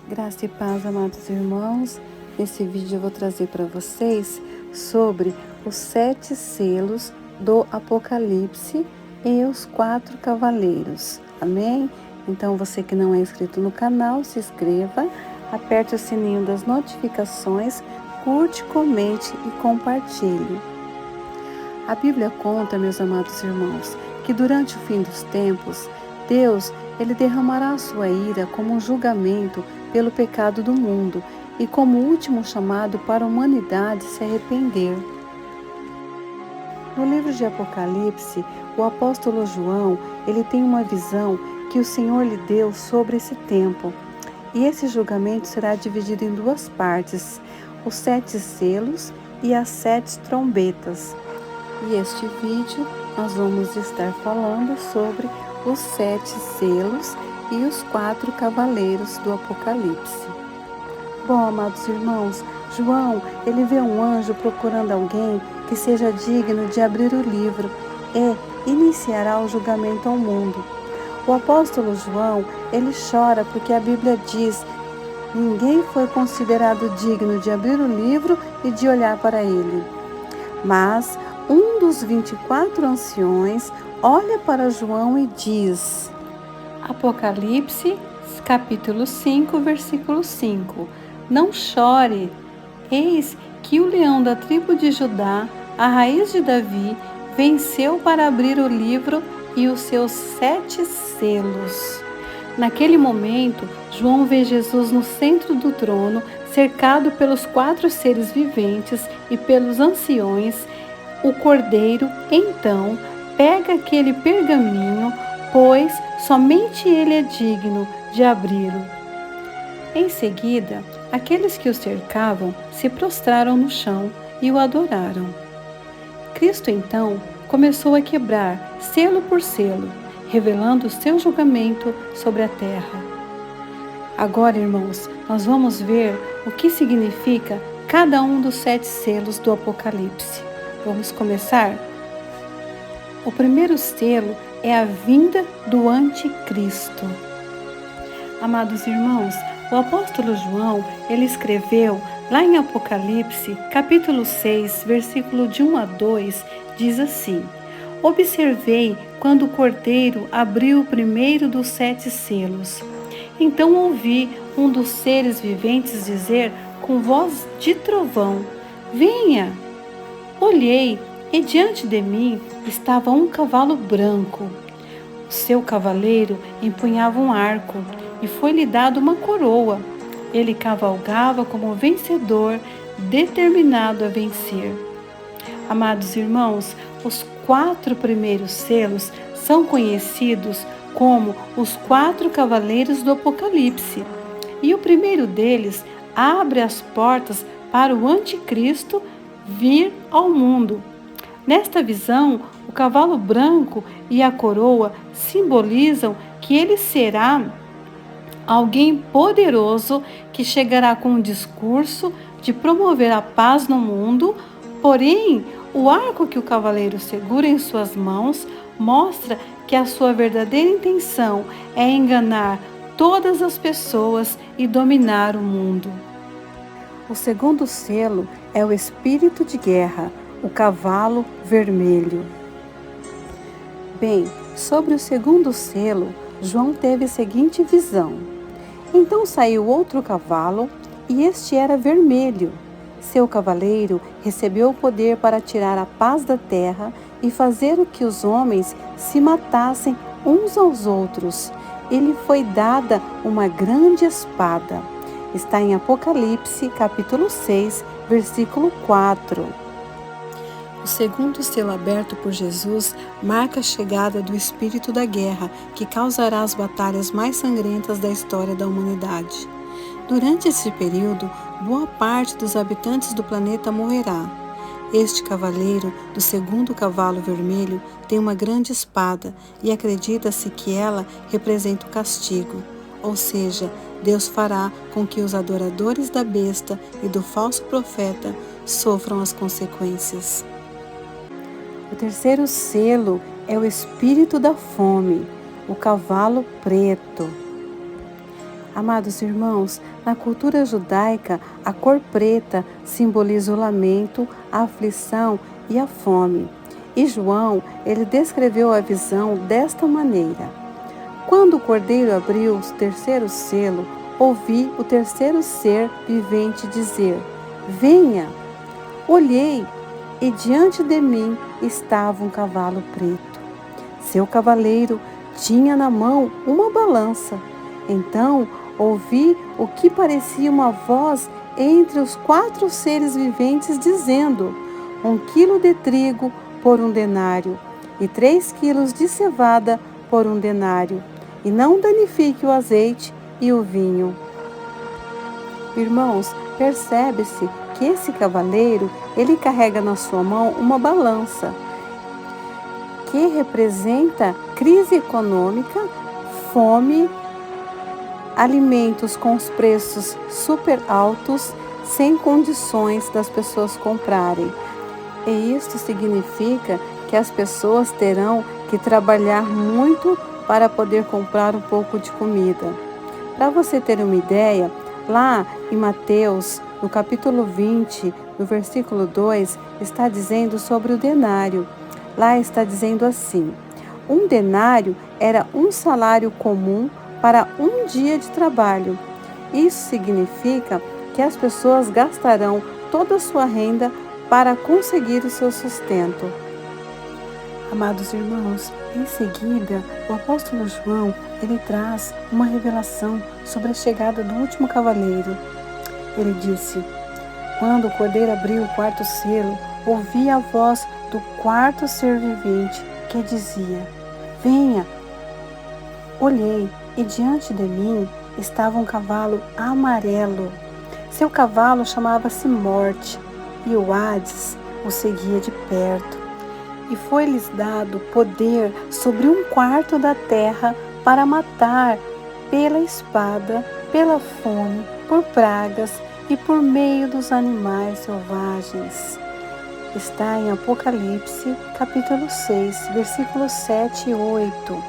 Graça e paz, amados irmãos. Nesse vídeo eu vou trazer para vocês sobre os 7 selos do Apocalipse e os 4 cavaleiros. Amém? Então você que não é inscrito no canal, se inscreva, aperte o sininho das notificações, curte, comente e compartilhe. A Bíblia conta, meus amados irmãos, que durante o fim dos tempos, Deus, ele derramará a sua ira como um julgamento pelo pecado do mundo e como último chamado para a humanidade se arrepender. No livro de Apocalipse, o apóstolo João, ele tem uma visão que o Senhor lhe deu sobre esse tempo. E esse julgamento será dividido em 2 partes, os 7 selos e as 7 trombetas. E este vídeo nós vamos estar falando sobre os 7 selos e os 4 cavaleiros do Apocalipse. Bom, amados irmãos, João, ele vê um anjo procurando alguém que seja digno de abrir o livro e iniciará o julgamento ao mundo. O apóstolo João, ele chora porque a Bíblia diz: ninguém foi considerado digno de abrir o livro e de olhar para ele. Mas um dos 24 anciões olha para João e diz, Apocalipse, capítulo 5, versículo 5, não chore, eis que o leão da tribo de Judá, a raiz de Davi, venceu para abrir o livro e os seus 7 selos. Naquele momento, João vê Jesus no centro do trono, cercado pelos 4 seres viventes e pelos anciões. O cordeiro, então, pega aquele pergaminho, pois somente ele é digno de abri-lo. Em seguida, aqueles que o cercavam se prostraram no chão e o adoraram. Cristo, então, começou a quebrar selo por selo, revelando o seu julgamento sobre a terra. Agora, irmãos, nós vamos ver o que significa cada um dos 7 selos do Apocalipse. Vamos começar? O primeiro selo é a vinda do anticristo. Amados irmãos, o apóstolo João, ele escreveu lá em Apocalipse, capítulo 6, versículo de 1 a 2, diz assim: observei quando o cordeiro abriu o primeiro dos 7 selos. Então ouvi um dos seres viventes dizer com voz de trovão: venha! Olhei e diante de mim estava um cavalo branco. O seu cavaleiro empunhava um arco e foi-lhe dado uma coroa. Ele cavalgava como vencedor, determinado a vencer. Amados irmãos, os 4 primeiros selos são conhecidos como os 4 cavaleiros do Apocalipse. E o primeiro deles abre as portas para o anticristo vir ao mundo. Nesta visão, o cavalo branco e a coroa simbolizam que ele será alguém poderoso que chegará com um discurso de promover a paz no mundo, porém, o arco que o cavaleiro segura em suas mãos mostra que a sua verdadeira intenção é enganar todas as pessoas e dominar o mundo. O segundo selo é o espírito de guerra, o cavalo vermelho. Bem, sobre o segundo selo, João teve a seguinte visão. Então saiu outro cavalo, e este era vermelho. Seu cavaleiro recebeu o poder para tirar a paz da terra e fazer o que os homens se matassem uns aos outros. Ele foi dada uma grande espada. Está em Apocalipse, capítulo 6, versículo 4. O segundo selo aberto por Jesus marca a chegada do espírito da guerra, que causará as batalhas mais sangrentas da história da humanidade. Durante esse período, boa parte dos habitantes do planeta morrerá. Este cavaleiro do segundo cavalo vermelho tem uma grande espada e acredita-se que ela representa o castigo, ou seja, Deus fará com que os adoradores da besta e do falso profeta sofram as consequências. O terceiro selo é o espírito da fome, o cavalo preto. Amados irmãos, na cultura judaica, a cor preta simboliza o lamento, a aflição e a fome. E João, ele descreveu a visão desta maneira: quando o cordeiro abriu o terceiro selo, ouvi o terceiro ser vivente dizer: venha! Olhei, e diante de mim estava um cavalo preto. Seu cavaleiro tinha na mão uma balança. Então ouvi o que parecia uma voz entre os 4 seres viventes dizendo: 1 quilo de trigo por 1 denário, e 3 quilos de cevada por 1 denário, e não danifique o azeite e o vinho. Irmãos, percebe-se que esse cavaleiro, ele carrega na sua mão uma balança, que representa crise econômica, fome, alimentos com os preços super altos, sem condições das pessoas comprarem. E isto significa que as pessoas terão que trabalhar muito para poder comprar um pouco de comida. Para você ter uma ideia, lá em Mateus, no capítulo 20, no versículo 2, está dizendo sobre o denário. Lá está dizendo assim: 1 denário era um salário comum para 1 dia de trabalho. Isso significa que as pessoas gastarão toda a sua renda para conseguir o seu sustento. Amados irmãos, em seguida, o apóstolo João, ele traz uma revelação sobre a chegada do último cavaleiro. Ele disse: quando o cordeiro abriu o 4º selo, ouvi a voz do 4º ser vivente que dizia: venha! Olhei, e diante de mim estava um cavalo amarelo. Seu cavalo chamava-se Morte, e o Hades o seguia de perto. E foi-lhes dado poder sobre 1/4 da terra para matar pela espada, pela fome, por pragas e por meio dos animais selvagens. Está em Apocalipse, capítulo 6, versículos 7 e 8.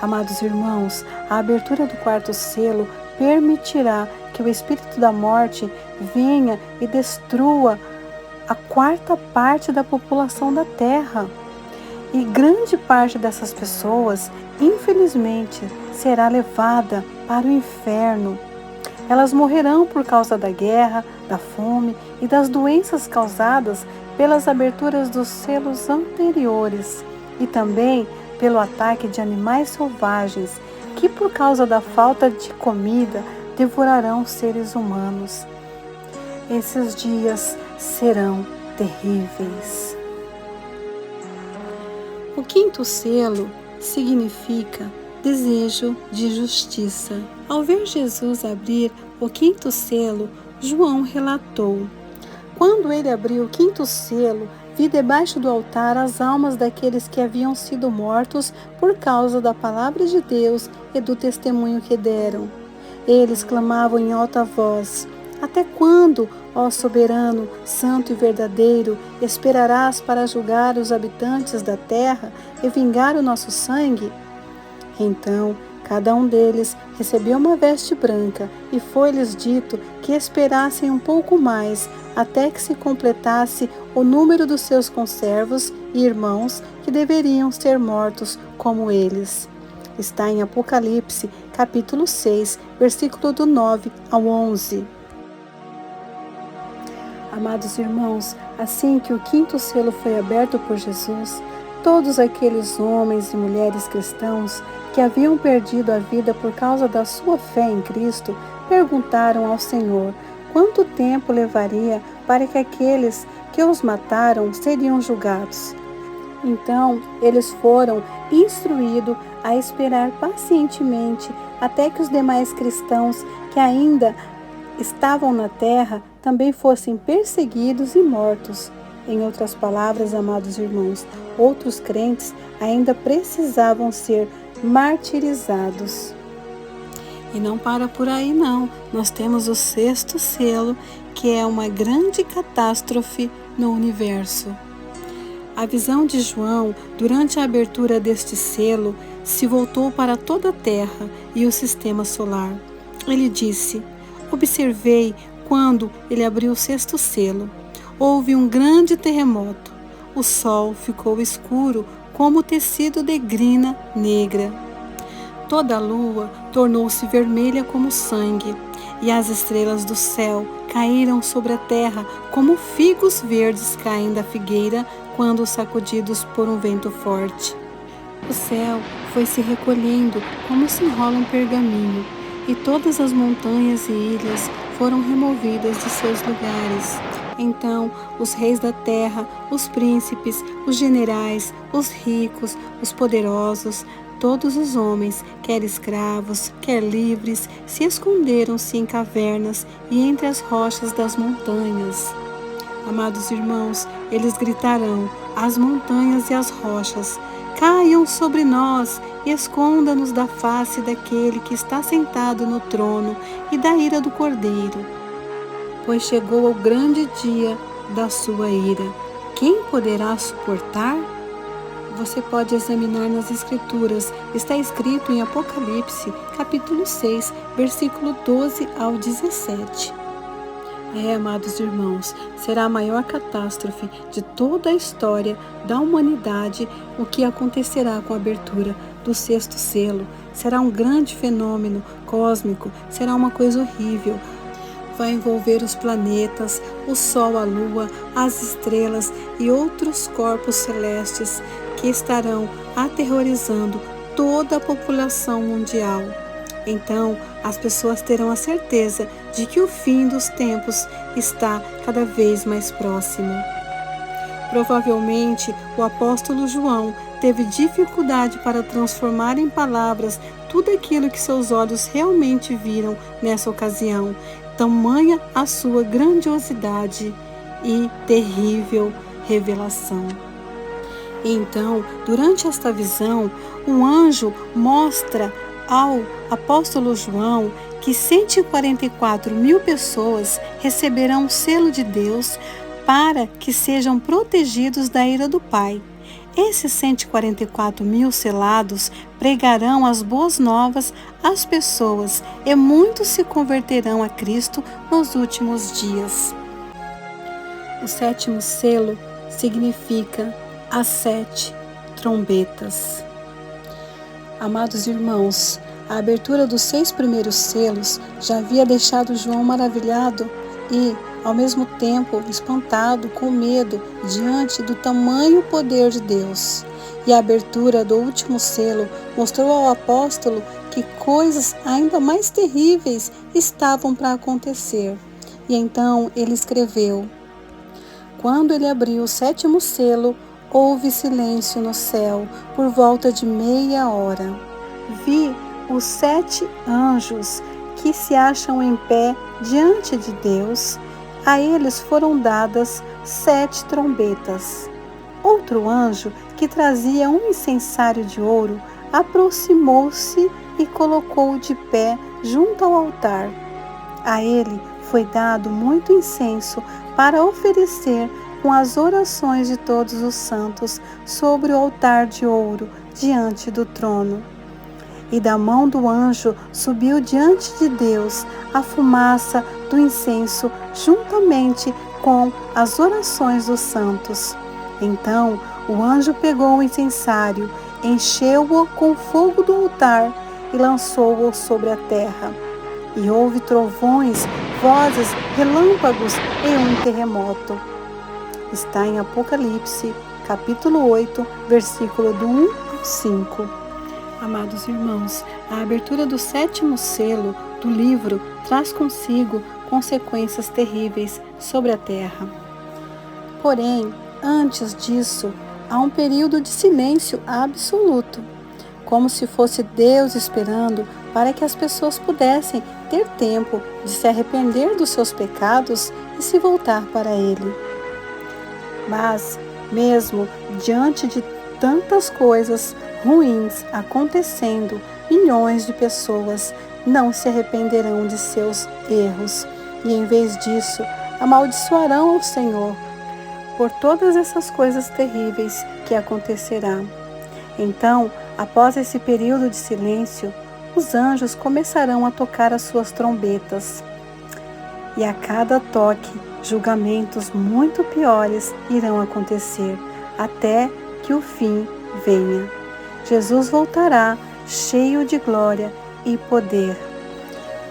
Amados irmãos, a abertura do 4º selo permitirá que o espírito da morte venha e destrua a 1/4 parte da população da terra. E grande parte dessas pessoas, infelizmente, será levada para o inferno. Elas morrerão por causa da guerra, da fome e das doenças causadas pelas aberturas dos selos anteriores, e também pelo ataque de animais selvagens que, por causa da falta de comida, devorarão seres humanos. Esses dias serão terríveis. O 5º selo significa desejo de justiça. Ao ver Jesus abrir o 5º selo, João relatou: quando ele abriu o 5º selo, vi debaixo do altar as almas daqueles que haviam sido mortos por causa da palavra de Deus e do testemunho que deram. Eles clamavam em alta voz: até quando, ó soberano, santo e verdadeiro, esperarás para julgar os habitantes da terra e vingar o nosso sangue? Então, cada um deles recebeu uma veste branca, e foi-lhes dito que esperassem um pouco mais, até que se completasse o número dos seus conservos e irmãos que deveriam ser mortos como eles. Está em Apocalipse, capítulo 6, versículo do 9 ao 11. Amados irmãos, assim que o 5º selo foi aberto por Jesus, todos aqueles homens e mulheres cristãos que haviam perdido a vida por causa da sua fé em Cristo perguntaram ao Senhor quanto tempo levaria para que aqueles que os mataram seriam julgados. Então, eles foram instruídos a esperar pacientemente até que os demais cristãos que ainda estavam na terra também fossem perseguidos e mortos. Em outras palavras, amados irmãos, outros crentes ainda precisavam ser martirizados. E não para por aí não, nós temos o 6º selo, que é uma grande catástrofe no universo. A visão de João, durante a abertura deste selo, se voltou para toda a Terra e o sistema solar. Ele disse: observei quando ele abriu o sexto selo. Houve um grande terremoto. O sol ficou escuro como tecido de grina negra. Toda a lua tornou-se vermelha como sangue, e as estrelas do céu caíram sobre a terra como figos verdes caem da figueira quando sacudidos por um vento forte. O céu foi se recolhendo como se enrola um pergaminho, e todas as montanhas e ilhas foram removidas de seus lugares. Então os reis da terra, os príncipes, os generais, os ricos, os poderosos, todos os homens, quer escravos, quer livres, se esconderam-se em cavernas e entre as rochas das montanhas. Amados irmãos, eles gritarão às montanhas e às rochas: caiam sobre nós e esconda-nos da face daquele que está sentado no trono e da ira do Cordeiro. Pois chegou o grande dia da sua ira. Quem poderá suportar? Você pode examinar nas Escrituras. Está escrito em Apocalipse, capítulo 6, versículo 12 ao 17. Amados irmãos, será a maior catástrofe de toda a história da humanidade o que acontecerá com a abertura do sexto selo. Será um grande fenômeno cósmico, será uma coisa horrível. Vai envolver os planetas, o Sol, a Lua, as estrelas e outros corpos celestes que estarão aterrorizando toda a população mundial. Então, as pessoas terão a certeza de que o fim dos tempos está cada vez mais próximo. Provavelmente, o apóstolo João teve dificuldade para transformar em palavras tudo aquilo que seus olhos realmente viram nessa ocasião, tamanha a sua grandiosidade e terrível revelação. Então, durante esta visão, um anjo mostra ao apóstolo João que 144.000 pessoas receberão o selo de Deus para que sejam protegidos da ira do Pai. Esses 144.000 selados pregarão as boas novas às pessoas e muitos se converterão a Cristo nos últimos dias. O sétimo selo significa as 7 trombetas. Amados irmãos, a abertura dos 6 primeiros selos já havia deixado João maravilhado e, ao mesmo tempo, espantado, com medo, diante do tamanho poder de Deus. E a abertura do último selo mostrou ao apóstolo que coisas ainda mais terríveis estavam para acontecer. E então ele escreveu: quando ele abriu o 7º selo, houve silêncio no céu por volta de meia hora. Vi os 7 anjos que se acham em pé diante de Deus. A eles foram dadas 7 trombetas. Outro anjo, que trazia um incensário de ouro, aproximou-se e colocou-o de pé junto ao altar. A ele foi dado muito incenso para oferecer com as orações de todos os santos sobre o altar de ouro diante do trono. E da mão do anjo subiu diante de Deus a fumaça do incenso juntamente com as orações dos santos. Então o anjo pegou o incensário, encheu-o com o fogo do altar e lançou-o sobre a terra. E houve trovões, vozes, relâmpagos e um terremoto. Está em Apocalipse, capítulo 8, versículo do 1 ao 5. Amados irmãos, a abertura do 7º selo do livro traz consigo consequências terríveis sobre a terra. Porém, antes disso, há um período de silêncio absoluto, como se fosse Deus esperando para que as pessoas pudessem ter tempo de se arrepender dos seus pecados e se voltar para Ele. Mas, mesmo diante de tantas coisas ruins acontecendo, milhões de pessoas não se arrependerão de seus erros e, em vez disso, amaldiçoarão ao Senhor por todas essas coisas terríveis que acontecerão. Então, após esse período de silêncio, os anjos começarão a tocar as suas trombetas. E a cada toque, julgamentos muito piores irão acontecer, até que o fim venha. Jesus voltará cheio de glória e poder.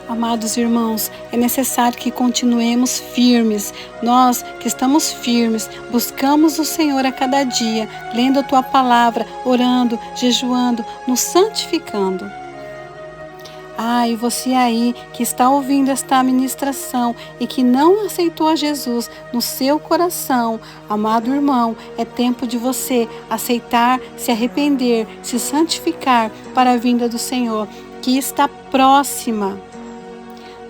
Amados irmãos, é necessário que continuemos firmes. Nós que estamos firmes, buscamos o Senhor a cada dia, lendo a Tua palavra, orando, jejuando, nos santificando. E você aí que está ouvindo esta ministração e que não aceitou a Jesus no seu coração, amado irmão, é tempo de você aceitar, se arrepender, se santificar para a vinda do Senhor, que está próxima.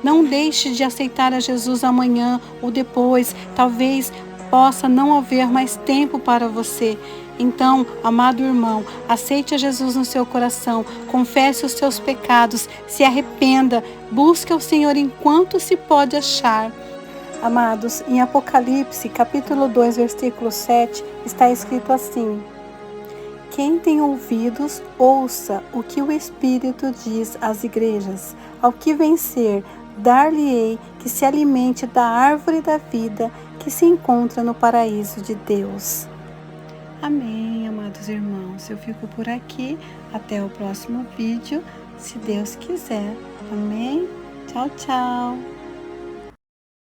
Não deixe de aceitar a Jesus amanhã ou depois, talvez possa não haver mais tempo para você. Então, amado irmão, aceite a Jesus no seu coração, confesse os seus pecados, se arrependa, busque ao Senhor enquanto se pode achar. Amados, em Apocalipse, capítulo 2, versículo 7, está escrito assim: quem tem ouvidos, ouça o que o Espírito diz às igrejas. Ao que vencer, dar-lhe-ei que se alimente da árvore da vida que se encontra no paraíso de Deus. Amém, amados irmãos. Eu fico por aqui. Até o próximo vídeo, se Deus quiser. Amém? Tchau, tchau.